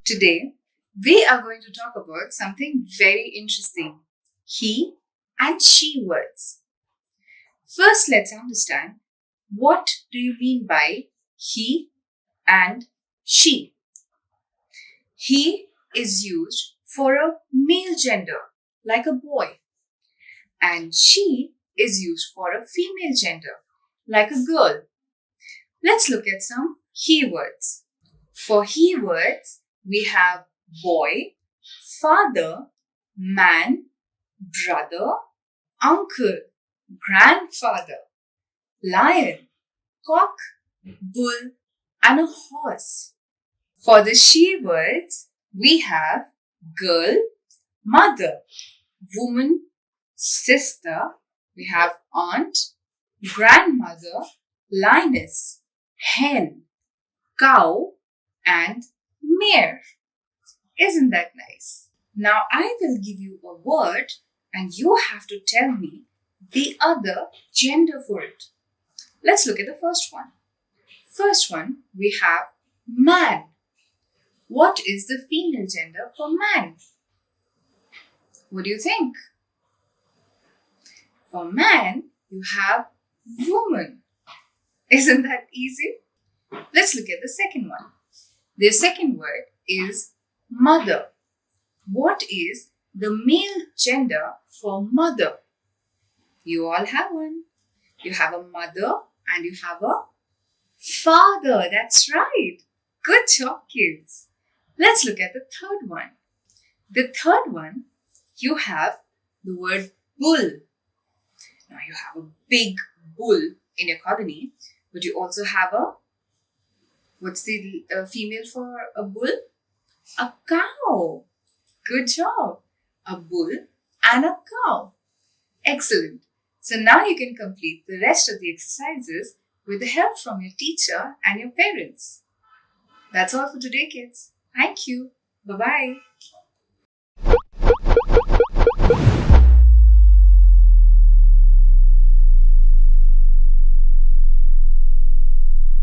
Today, we are going to talk about something very interesting, he and she words. First, let's understand what do you mean by he and she. He is used for a male gender, like a boy, and she is used for a female gender, like a girl. Let's look at some he words. For he words, we have boy, father, man, brother, uncle, grandfather, lion, cock, bull, and a horse. For the she words, we have girl, mother, woman, sister, we have aunt, grandmother, lioness, hen, cow, and mare. Isn't that nice? Now I will give you a word and you have to tell me the other gender for it. Let's look at the first one. First one, we have man. What is the female gender for man? What do you think? For man, you have woman. Isn't that easy? Let's look at the second one. The second word is mother. What is the male gender for mother? You all have one. You have a mother and you have a father. That's right. Good job, kids. Let's look at the third one. The third one, you have the word bull. Now you have a big bull in your colony, but you also have what's the female for a bull? A cow. Good job. A bull and a cow. Excellent. So now you can complete the rest of the exercises with the help from your teacher and your parents. That's all for today, kids. Thank you. Bye-bye.